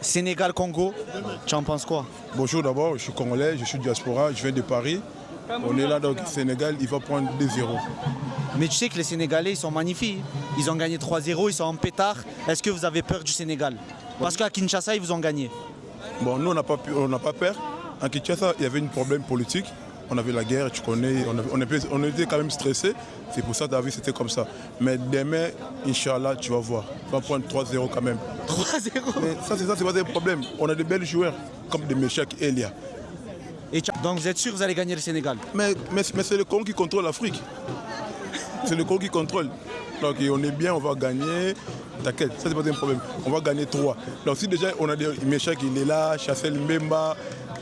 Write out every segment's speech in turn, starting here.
Sénégal-Congo, tu en penses quoi? Bonjour d'abord, je suis congolais, je suis diaspora, je viens de Paris. On est là donc Sénégal, il va prendre 2-0. Mais tu sais que les Sénégalais, ils sont magnifiques. Ils ont gagné 3-0, ils sont en pétard. Est-ce que vous avez peur du Sénégal? Parce qu'à Kinshasa, ils vous ont gagné. Bon, nous on n'a pas peur. En Kinshasa, il y avait un problème politique. On avait la guerre, tu connais, on était quand même stressés. C'est pour ça, David, c'était comme ça. Mais demain, Inch'Allah, tu vas voir. On va prendre 3-0 quand même. 3-0. Mais ça, c'est pas des problèmes. On a de belles joueurs, comme des Meshak et Elia. Donc vous êtes sûr que vous allez gagner le Sénégal? Mais c'est le Congo qui contrôle l'Afrique. C'est le Congo qui contrôle. Donc on est bien, on va gagner. T'inquiète, ça c'est pas un problème. On va gagner 3. Donc si déjà on a des Meshak, il est là, Chassel Mbemba.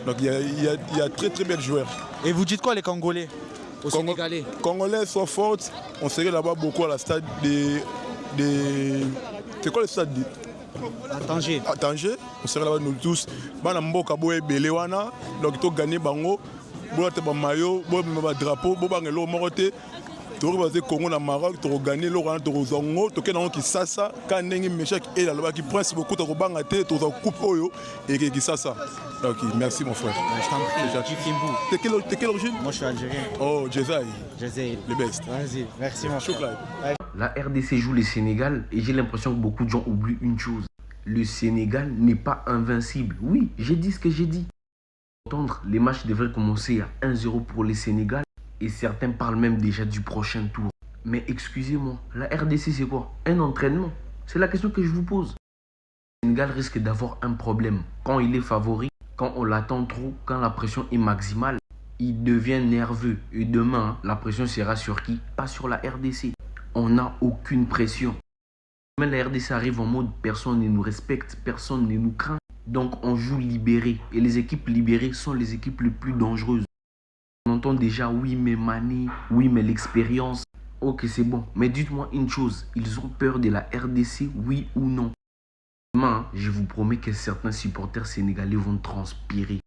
Donc il y a très très belles joueurs. Et vous dites quoi les Congolais aux Sénégalais? Congolais sont forts. On serait là-bas beaucoup à la stade c'est quoi le stade À Tanger. À Tanger, on serait là-bas nous tous. Bana mboka boye belewana, donc to gagner bango. Bo te ba maillot, bo ba drapeau, bo ba ngelo morote. To rebaser Congo na Maroc, to gagner lo ran to zongo, to kena ki sasa, ka ndenge Meshak et là-bas qui prince beaucoup to banga te, to coupe oyo et qui sasa. Ok, merci mon frère. Je t'en prie, Jifimbu. T'es quelle origine? Moi je suis algérien. Oh, Jezaï. Jezaï. Le best. Vas-y, merci mon frère. La RDC joue le Sénégal et j'ai l'impression que beaucoup de gens oublient une chose. Le Sénégal n'est pas invincible. Oui, j'ai dit ce que j'ai dit. Entendre, les matchs devraient commencer à 1-0 pour les Sénégal et certains parlent même déjà du prochain tour. Mais excusez-moi, la RDC c'est quoi? Un entraînement? C'est la question que je vous pose. Le Sénégal risque d'avoir un problème quand il est favori, quand on l'attend trop, quand la pression est maximale. Il devient nerveux et demain, la pression sera sur qui? Pas sur la RDC. On n'a aucune pression. Mais la RDC arrive en mode personne ne nous respecte, personne ne nous craint. Donc on joue libéré. Et les équipes libérées sont les équipes les plus dangereuses. On entend déjà oui mais Mané, oui mais l'expérience. Ok c'est bon. Mais dites-moi une chose, ils ont peur de la RDC, oui ou non? Demain, je vous promets que certains supporters sénégalais vont transpirer.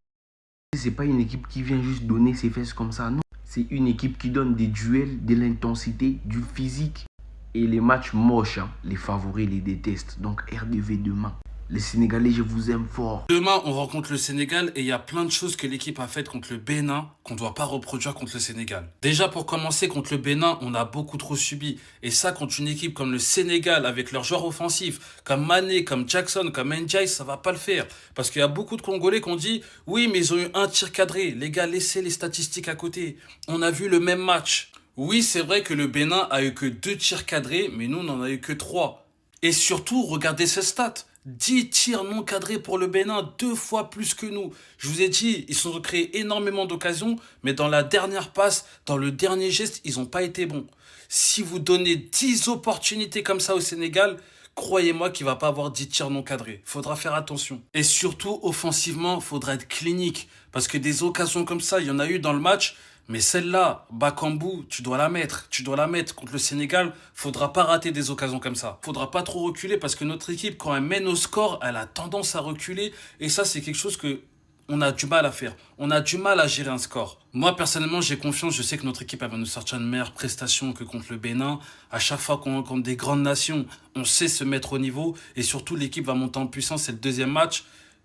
C'est pas une équipe qui vient juste donner ses fesses comme ça, non. C'est une équipe qui donne des duels, de l'intensité, du physique. Et les matchs moches, hein, les favoris les détestent. Donc RDV demain. Les Sénégalais, je vous aime fort. Demain, on rencontre le Sénégal et il y a plein de choses que l'équipe a faites contre le Bénin qu'on ne doit pas reproduire contre le Sénégal. Déjà, pour commencer, contre le Bénin, on a beaucoup trop subi. Et ça, contre une équipe comme le Sénégal, avec leurs joueurs offensifs, comme Mané, comme Jackson, comme Ndiaye, ça va pas le faire. Parce qu'il y a beaucoup de Congolais qui ont dit « Oui, mais ils ont eu un tir cadré. Les gars, laissez les statistiques à côté. On a vu le même match. » Oui, c'est vrai que le Bénin a eu que 2 tirs cadrés, mais nous, on n'en a eu que 3. Et surtout, regardez ces stats. 10 tirs non cadrés pour le Bénin, 2 fois plus que nous. Je vous ai dit, ils ont créé énormément d'occasions, mais dans la dernière passe, dans le dernier geste, ils n'ont pas été bons. Si vous donnez 10 opportunités comme ça au Sénégal, croyez-moi qu'il ne va pas avoir 10 tirs non cadrés. Faudra faire attention. Et surtout, offensivement, il faudra être clinique. Parce que des occasions comme ça, il y en a eu dans le match. Mais celle-là, Bakambu, tu dois la mettre. Tu dois la mettre contre le Sénégal. Faudra pas rater des occasions comme ça. Faudra pas trop reculer parce que notre équipe, quand elle mène au score, elle a tendance à reculer. Et ça, c'est quelque chose que on a du mal à faire. On a du mal à gérer un score. Moi, personnellement, j'ai confiance. Je sais que notre équipe elle va nous sortir une meilleure prestation que contre le Bénin. À chaque fois qu'on rencontre des grandes nations, on sait se mettre au niveau. Et surtout, l'équipe va monter en puissance. C'est le deuxième match.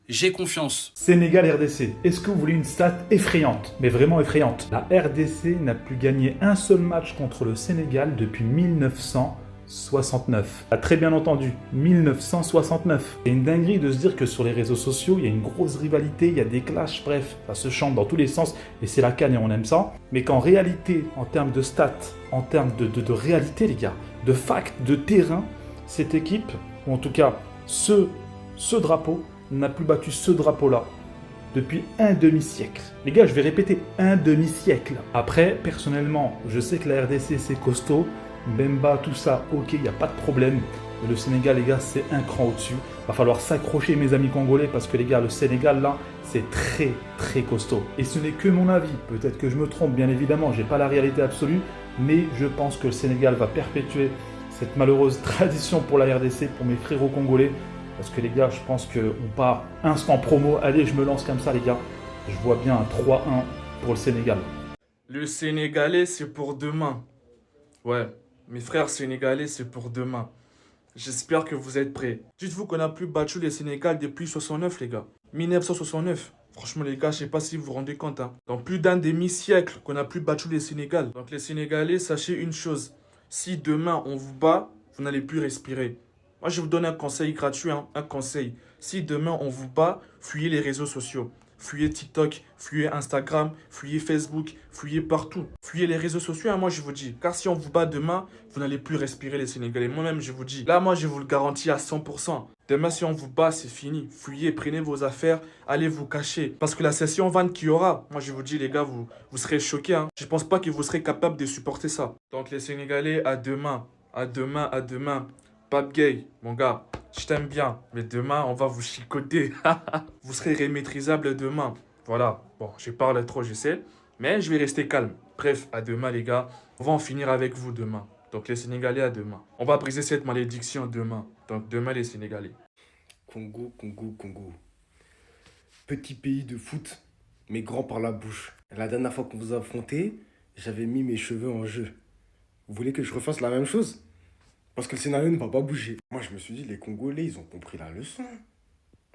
J'ai confiance. Sénégal-RDC, est-ce que vous voulez une stat effrayante, mais vraiment effrayante? La RDC n'a plus gagné un seul match contre le Sénégal depuis 1969. Ah, très bien entendu, 1969. C'est une dinguerie de se dire que sur les réseaux sociaux, il y a une grosse rivalité, il y a des clashs, bref, ça se chante dans tous les sens, et c'est la canne et on aime ça. Mais qu'en réalité, en termes de stats, en termes de réalité les gars, de facts, de terrain, cette équipe, ou en tout cas ce drapeau, n'a plus battu ce drapeau-là depuis un demi-siècle. Les gars, je vais répéter, un demi-siècle. Après, personnellement, je sais que la RDC, c'est costaud. Bemba, tout ça, ok, il n'y a pas de problème. Mais le Sénégal, les gars, c'est un cran au-dessus. Va falloir s'accrocher, mes amis congolais, parce que les gars, le Sénégal, là, c'est très, très costaud. Et ce n'est que mon avis. Peut-être que je me trompe, bien évidemment. Je n'ai pas la réalité absolue. Mais je pense que le Sénégal va perpétuer cette malheureuse tradition pour la RDC, pour mes frérots congolais. Parce que les gars, je pense qu'on part instant promo. Allez, je me lance comme ça, les gars. Je vois bien un 3-1 pour le Sénégal. Le Sénégalais, c'est pour demain. Ouais, mes frères sénégalais, c'est pour demain. J'espère que vous êtes prêts. Dites-vous qu'on n'a plus battu les Sénégal depuis 69, les gars. 1969. Franchement, les gars, je sais pas si vous vous rendez compte. Hein. Dans plus d'un demi-siècle qu'on n'a plus battu les Sénégal. Donc les Sénégalais, sachez une chose. Si demain on vous bat, vous n'allez plus respirer. Moi, je vous donne un conseil gratuit, hein, un conseil. Si demain on vous bat, fuyez les réseaux sociaux. Fuyez TikTok, fuyez Instagram, fuyez Facebook, fuyez partout. Fuyez les réseaux sociaux, hein, moi je vous dis. Car si on vous bat demain, vous n'allez plus respirer les Sénégalais. Moi-même, je vous dis. Là, moi, je vous le garantis à 100%. Demain, si on vous bat, c'est fini. Fuyez, prenez vos affaires, allez vous cacher. Parce que la session van qu'il y aura, moi je vous dis, les gars, vous serez choqués. Hein. Je pense pas que vous serez capable de supporter ça. Donc les Sénégalais, à demain. À demain, à demain. Pape Gay, mon gars, je t'aime bien, mais demain, on va vous chicoter. Vous serez irrémaîtrisable demain. Voilà, bon, je parle trop, je sais, mais je vais rester calme. Bref, à demain, les gars. On va en finir avec vous demain. Donc, les Sénégalais, à demain. On va briser cette malédiction demain. Donc, demain, les Sénégalais. Congo, Congo, Congo. Petit pays de foot, mais grand par la bouche. La dernière fois qu'on vous a affronté, j'avais mis mes cheveux en jeu. Vous voulez que je refasse la même chose? Parce que le scénario ne va pas bouger. Moi, je me suis dit, les Congolais, ils ont compris la leçon.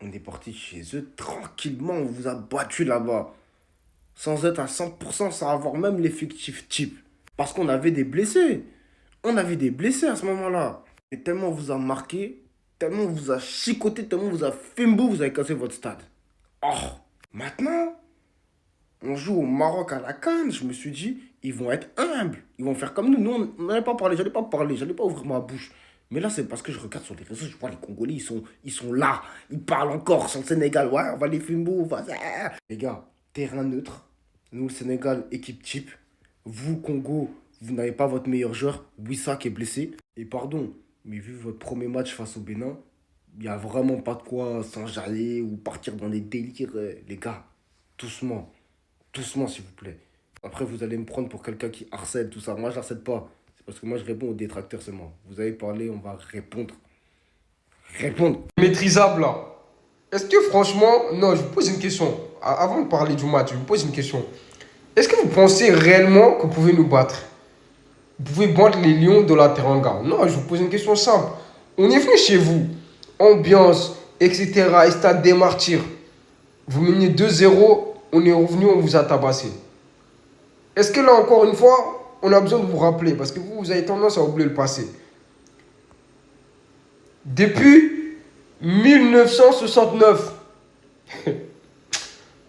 On est parti chez eux tranquillement, on vous a battu là-bas. Sans être à 100%, sans avoir même l'effectif type. Parce qu'on avait des blessés. On avait des blessés à ce moment-là. Et tellement on vous a marqué, tellement on vous a chicoté, tellement on vous a fimbou, vous avez cassé votre stade. Oh, maintenant, on joue au Maroc à la CAN. Je me suis dit, ils vont être humbles. Ils vont faire comme nous. Nous, on n'allait pas parler. J'allais pas ouvrir ma bouche. Mais là, c'est parce que je regarde sur les réseaux, je vois les Congolais, ils sont là. Ils parlent encore sur le Sénégal. Ouais, on va les Fimbo, on va... Les gars, terrain neutre. Nous, le Sénégal, équipe type. Vous, Congo, vous n'avez pas votre meilleur joueur. Wissa qui est blessé. Et pardon, mais vu votre premier match face au Bénin, il n'y a vraiment pas de quoi s'enjailler ou partir dans des délires. Les gars, doucement. Doucement, s'il vous plaît. Après, vous allez me prendre pour quelqu'un qui harcèle, tout ça. Moi, je harcèle pas. C'est parce que moi, je réponds aux détracteurs seulement. Vous avez parlé, on va répondre. Répondre. Maîtrisable, là. Est-ce que franchement... Non, je vous pose une question. Avant de parler du match, je vous pose une question. Est-ce que vous pensez réellement que vous pouvez nous battre? Vous pouvez battre les Lions de la Teranga? Non, je vous pose une question simple. On est venu chez vous. Ambiance, etc. Stade des Martyrs. Vous meniez 2-0. On est revenu, on vous a tabassé. Est-ce que là, encore une fois, on a besoin de vous rappeler? Parce que vous avez tendance à oublier le passé. Depuis 1969.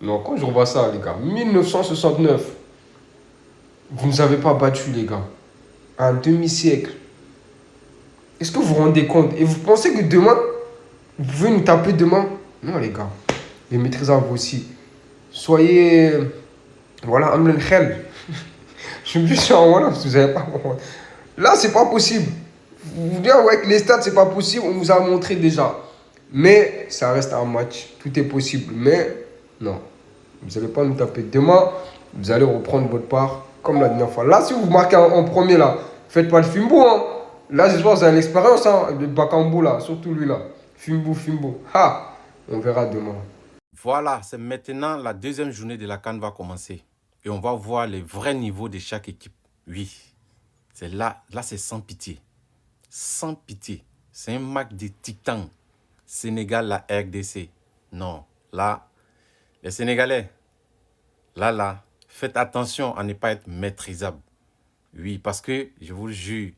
Non, quand je revois ça, les gars. 1969. Vous ne nous avez pas battus, les gars. Un demi-siècle. Est-ce que vous vous rendez compte? Et vous pensez que demain, vous pouvez nous taper demain? Non, les gars. Les maîtrisables vous aussi. Soyez... Voilà, Amlen Khel. Je suis plus sûr, voilà, parce que vous avez pas... Là, c'est pas possible. Vous dire, ouais, que les stats, c'est pas possible, on vous a montré déjà. Mais ça reste un match. Tout est possible. Mais non. Vous n'allez pas nous taper. Demain, vous allez reprendre votre part comme la dernière fois. Là, si vous marquez en premier, là, faites pas le Fimbo. Hein. Là, j'espère que vous avez l'expérience. Hein, le Bakambo, là, surtout lui, là. Fimbo, Fimbo. Ha! On verra demain. Voilà, c'est maintenant la deuxième journée de la CAN va commencer. Et on va voir les vrais niveaux de chaque équipe. Oui, c'est là c'est sans pitié. Sans pitié. C'est un match de titans. Sénégal, la RDC. Non, là, les Sénégalais, là, faites attention à ne pas être maîtrisable. Oui, parce que, je vous le jure,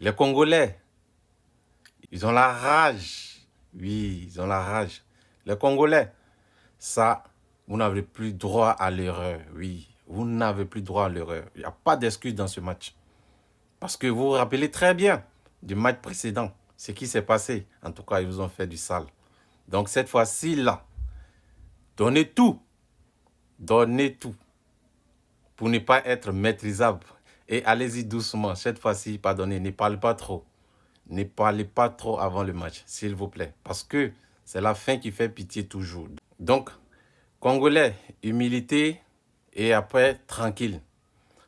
les Congolais, ils ont la rage. Oui, ils ont la rage. Les Congolais, ça, vous n'avez plus droit à l'erreur. Oui, vous n'avez plus droit à l'erreur. Il n'y a pas d'excuse dans ce match. Parce que vous vous rappelez très bien du match précédent, ce qui s'est passé. En tout cas, ils vous ont fait du sale. Donc, cette fois-ci, là, donnez tout. Donnez tout. Pour ne pas être maîtrisable. Et allez-y doucement. Cette fois-ci, pardonnez, ne parlez pas trop. Ne parlez pas trop avant le match, s'il vous plaît. Parce que c'est la fin qui fait pitié toujours. Donc, Congolais, humilité et après, tranquille.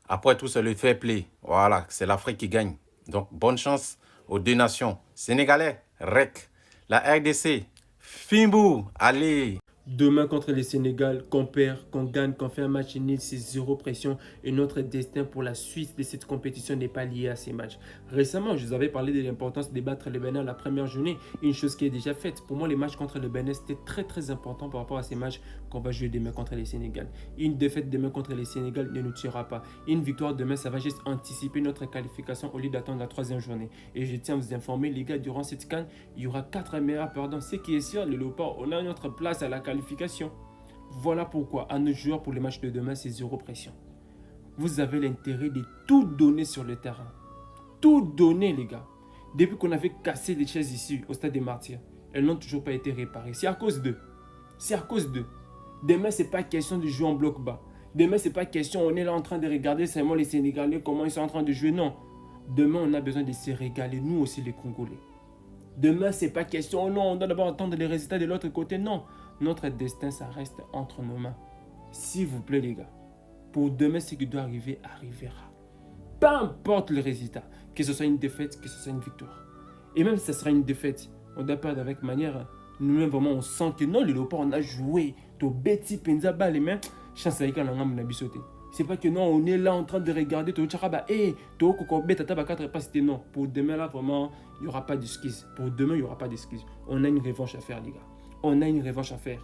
Après tout, c'est le fair play. Voilà, c'est l'Afrique qui gagne. Donc, bonne chance aux deux nations. Sénégalais, REC. La RDC, Fimbu, allez. Demain contre le Sénégal, qu'on perd, qu'on gagne, qu'on fait un match nul, c'est zéro pression. Et notre destin pour la suite de cette compétition n'est pas lié à ces matchs. Récemment, je vous avais parlé de l'importance de battre le Bénin la première journée. Une chose qui est déjà faite. Pour moi, les matchs contre le Bénin, c'était très important par rapport à ces matchs qu'on va jouer demain contre le Sénégal. Une défaite demain contre le Sénégal ne nous tuera pas. Une victoire demain, ça va juste anticiper notre qualification au lieu d'attendre la troisième journée. Et je tiens à vous informer, les gars, durant cette CAN, il y aura 4 meilleurs perdants. Ce qui est sûr, le Léopard, on a notre place à la qualification. Voilà pourquoi à nos joueurs pour les matchs de demain, c'est zéro pression. Vous avez l'intérêt de tout donner sur le terrain. Tout donner, les gars. Depuis qu'on avait cassé les chaises ici au stade des Martyrs, elles n'ont toujours pas été réparées. C'est à cause d'eux. C'est à cause d'eux. Demain, c'est pas question de jouer en bloc bas. Demain, c'est pas question, on est là en train de regarder seulement les Sénégalais, comment ils sont en train de jouer. Non. Demain, on a besoin de se régaler, nous aussi les Congolais. Demain, c'est pas question, oh non, on doit d'abord attendre les résultats de l'autre côté. Non. Notre destin, ça reste entre nos mains. S'il vous plaît, les gars, pour demain, ce qui doit arriver, arrivera. Peu importe le résultat, que ce soit une défaite, que ce soit une victoire. Et même si ce sera une défaite, on doit perdre avec manière. Nous-mêmes, vraiment, on sent que non, le Léopard, on a joué. To beti penza ba les mains, chance avec un angam na bisoté. C'est pas que non, on est là en train de regarder, to tchakaba, to koko beta taba 4 pas, c'était non. Pour demain, là, vraiment, il n'y aura pas d'excuses. Pour demain, il n'y aura pas d'excuses. On a une revanche à faire, les gars. On a une revanche à faire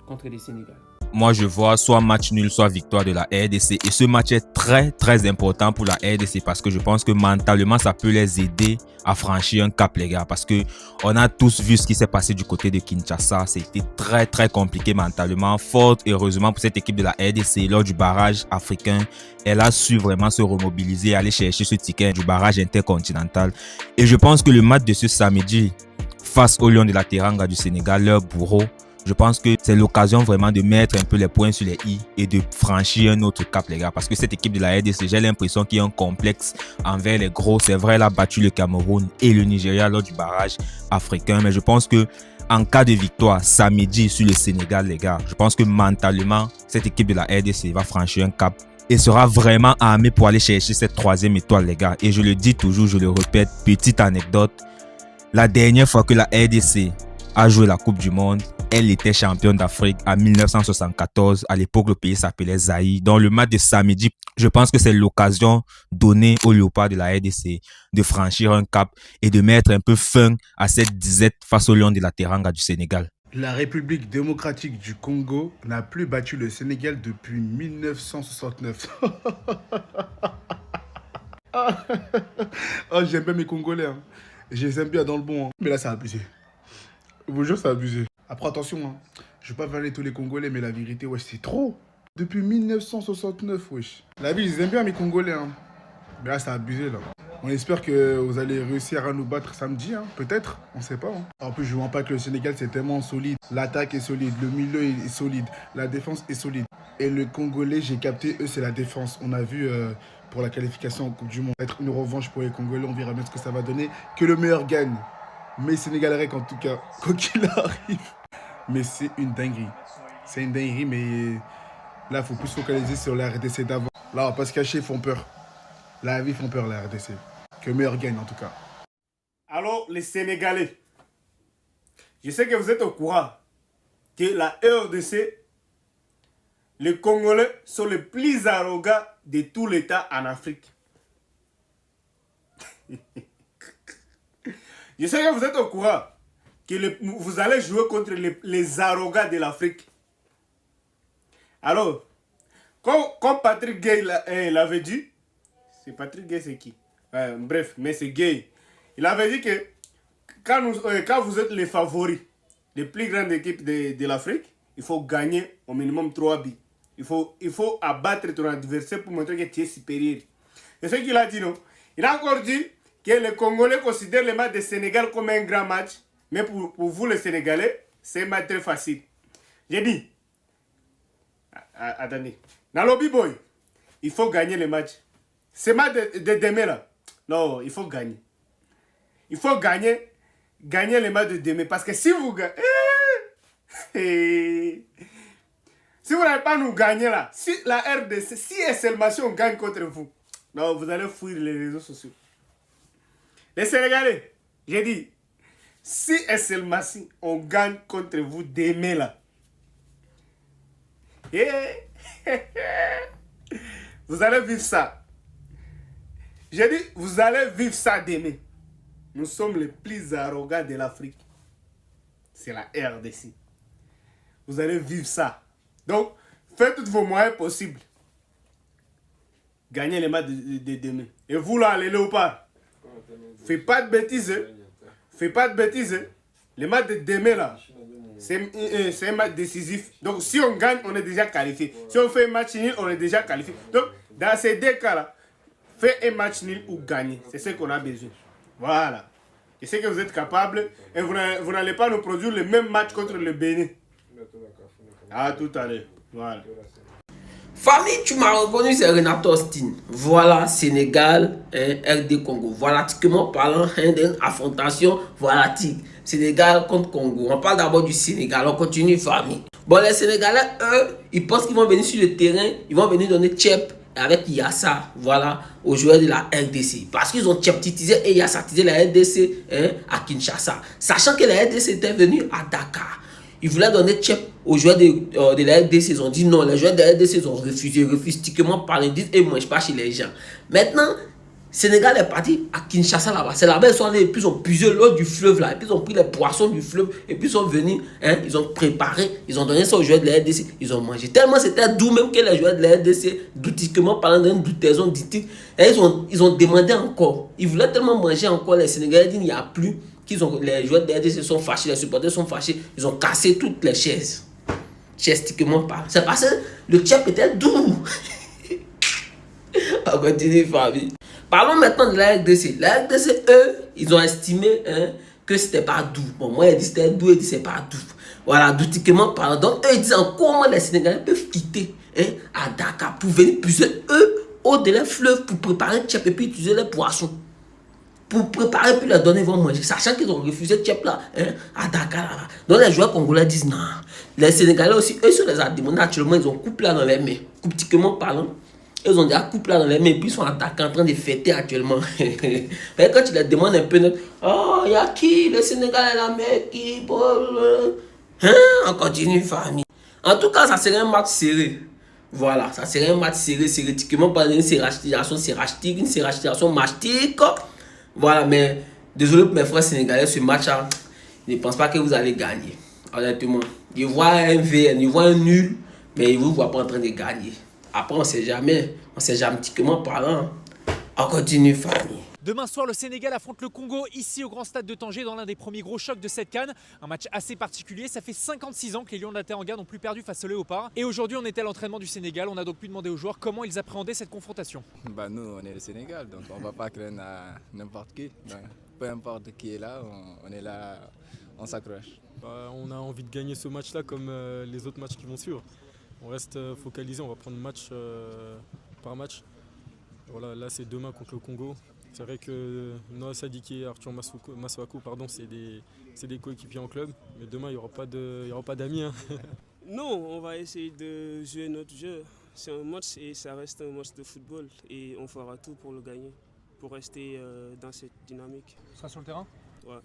contre les Sénégal. Moi, je vois soit match nul, soit victoire de la RDC. Et ce match est très important pour la RDC parce que je pense que mentalement, ça peut les aider à franchir un cap, les gars. Parce que on a tous vu ce qui s'est passé du côté de Kinshasa. C'était très compliqué mentalement. Fort heureusement pour cette équipe de la RDC, lors du barrage africain, elle a su vraiment se remobiliser, aller chercher ce ticket du barrage intercontinental. Et je pense que le match de ce samedi face au Lion de la Teranga du Sénégal, leur bourreau, je pense que c'est l'occasion vraiment de mettre un peu les points sur les i et de franchir un autre cap, les gars. Parce que cette équipe de la RDC, j'ai l'impression qu'il y a un complexe envers les gros. C'est vrai, elle a battu le Cameroun et le Nigeria lors du barrage africain. Mais je pense que en cas de victoire samedi sur le Sénégal, les gars, je pense que mentalement, cette équipe de la RDC va franchir un cap et sera vraiment armée pour aller chercher cette 3e étoile, les gars. Et je le dis toujours, je le répète, petite anecdote. La dernière fois que la RDC a joué la Coupe du Monde, elle était championne d'Afrique en 1974. À l'époque, le pays s'appelait Zaïre. Dans le match de samedi, je pense que c'est l'occasion donnée aux Léopards de la RDC de franchir un cap et de mettre un peu fin à cette disette face au Lion de la Teranga du Sénégal. La République démocratique du Congo n'a plus battu le Sénégal depuis 1969. Oh, j'aime bien mes Congolais. Hein. Je les aime bien dans le bon. Hein. Mais là, ça a abusé. Je vous jure, ça a abusé. Après, attention, hein. Je vais pas vanner tous les Congolais, mais la vérité, wesh, c'est trop. Depuis 1969, wesh. La vie, je les aime bien, mes Congolais. Hein. Mais là, ça a abusé, là. On espère que vous allez réussir à nous battre samedi, hein. Peut-être, on sait pas. Hein. En plus, je ne vois pas que le Sénégal, c'est tellement solide. L'attaque est solide, le milieu est solide, la défense est solide. Et le Congolais, j'ai capté, eux, c'est la défense. On a vu pour la qualification en Coupe du Monde. Être une revanche pour les Congolais, on verra bien ce que ça va donner. Que le meilleur gagne. Mais Sénégalais, en tout cas, quoi qu'il arrive. Mais c'est une dinguerie. C'est une dinguerie, mais là, il faut plus focaliser sur la RDC d'avant. Là, on va pas se cacher, ils font peur. La vie font peur, la RDC. Que le meilleur gagne, en tout cas. Alors, les Sénégalais, je sais que vous êtes au courant que la RDC, les Congolais sont les plus arrogants de tout l'État en Afrique. Je sais que vous êtes au courant que vous allez jouer contre les arrogants de l'Afrique. Alors, comme Patrick Gay l'avait dit, c'est Patrick Gay, c'est qui? Bref, mais c'est Gay. Il avait dit que quand vous êtes les favoris, les plus grandes équipes de l'Afrique, il faut gagner au minimum 3 buts. Il faut abattre ton adversaire pour montrer que tu es supérieur. C'est ce qu'il a dit, non? Il a encore dit que les Congolais considèrent le match de Sénégal comme un grand match, mais pour vous les Sénégalais, c'est un match très facile. J'ai dit, attendez, dans le boy, il faut gagner le match. Ce match de demain là, non, il faut gagner. Il faut gagner le match de demain, parce que si vous gagnez, si vous n'allez pas nous gagner là, si la RDC, si et seulement si on gagne contre vous, non, vous allez fuir les réseaux sociaux. Les Sénégalais, j'ai dit, si et seulement si on gagne contre vous demain là, Et vous allez vivre ça. J'ai dit, vous allez vivre ça demain. Nous sommes les plus arrogants de l'Afrique. C'est la RDC. Vous allez vivre ça. Donc, faites tous vos moyens possibles. Gagnez les matchs de demain. Et vous là, les léopards, faites pas de bêtises. Faites pas de bêtises. Les matchs de demain là, c'est un match décisif. Donc, si on gagne, on est déjà qualifié. Si on fait un match nul, on est déjà qualifié. Donc, dans ces deux cas là, faites un match nul ou gagnez. C'est ce qu'on a besoin. Voilà. Je sais que vous êtes capable et vous n'allez pas nous produire le même match contre le Bénin. À tout à l'heure. Voilà. Famille, tu m'as reconnu, c'est Renato Austin. Voilà, Sénégal, RD Congo. Voilà, typiquement parlant, une affrontation, voilà, Sénégal contre Congo. On parle d'abord du Sénégal, on continue, famille. Bon, les Sénégalais, eux, ils pensent qu'ils vont venir sur le terrain, ils vont venir donner tchep avec Yassa, voilà, aux joueurs de la RDC. Parce qu'ils ont tchep-titisé et Yassa-tisé la RDC à Kinshasa. Sachant que la RDC était venue à Dakar. Ils voulaient donner tchep aux joueurs de la RDC. Ils ont dit non. Les joueurs de la RDC ils ont refusé. Ils refusent typiquement par les disent et ne mangent pas chez les gens. Maintenant, Sénégal est parti à Kinshasa là-bas. C'est là-bas ils sont allés et puis ils ont puisé l'eau du fleuve là. Et puis ils ont pris les poissons du fleuve. Et puis ils sont venus. Ils ont préparé. Ils ont donné ça aux joueurs de la RDC. Ils ont mangé. Tellement c'était doux même que les joueurs de la RDC, doutiquement parlant d'une doutaison d'itique, ils ont demandé encore. Ils voulaient tellement manger encore. Les Sénégalais disent il n'y a plus. Les joueurs de la RDC sont fâchés, les supporters sont fâchés, ils ont cassé toutes les chaises. Chaistiquement parlant. C'est parce que le tchèp était doux. On continue, famille. Parlons maintenant de la RDC. La RDC, eux, ils ont estimé que c'était pas doux. Bon, moi, ils disent c'était doux, ils disent c'est pas doux. Voilà, doutiquement parlant. Donc, eux, ils disent encore comment les Sénégalais peuvent quitter à Dakar pour venir puiser, eux, au-delà du fleuve pour préparer le tchèp et puis utiliser les poissons. Pour préparer puis leur donner, ils vont manger. Sachant qu'ils ont refusé le tchèp là, à Dakar là-bas. Donc les joueurs congolais disent non. Les Sénégalais aussi, eux, sur les a demandé actuellement, ils ont coupe là dans les mains. Coupe-tiquement parlant. Ils ont déjà coupe là dans les mains. Puis ils sont à Dakar en train de fêter actuellement. Mais quand tu les demandes un peu, oh, il y a qui? Le Sénégal est la meilleure équipe. On continue, famille. En tout cas, ça serait un match serré. Voilà, ça serait un match serré. Typiquement parlant, une sérachtisation sérachtique, une sérachtisation mastique. Voilà, mais désolé pour mes frères sénégalais, ce match-là, je ne pense pas que vous allez gagner. Honnêtement, ils voient un VN, ils voient un nul, mais ils ne vous voient pas en train de gagner. Après, on ne sait jamais typiquement parlant. On continue, famille. Demain soir, le Sénégal affronte le Congo ici au Grand Stade de Tanger dans l'un des premiers gros chocs de cette CAN. Un match assez particulier, ça fait 56 ans que les Lions de la Teranga n'ont plus perdu face aux Léopards. Et aujourd'hui, on était à l'entraînement du Sénégal, on a donc pu demander aux joueurs comment ils appréhendaient cette confrontation. Nous, on est le Sénégal, donc on ne va pas craindre n'importe qui. Donc, peu importe qui est là, on est là, on s'accroche. On a envie de gagner ce match-là comme les autres matchs qui vont suivre. On reste focalisé, on va prendre match par match. Voilà, là, c'est demain contre le Congo. C'est vrai que Noah Sadiki et Arthur Masuaku, c'est des coéquipiers en club, mais demain il n'y aura pas d'amis. Non, on va essayer de jouer notre jeu. C'est un match et ça reste un match de football et on fera tout pour le gagner, pour rester dans cette dynamique. Tu seras sur le terrain ? Ouais.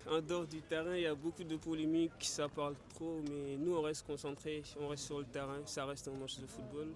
En dehors du terrain, il y a beaucoup de polémiques, ça parle trop, mais nous on reste concentrés, on reste sur le terrain, ça reste un match de football.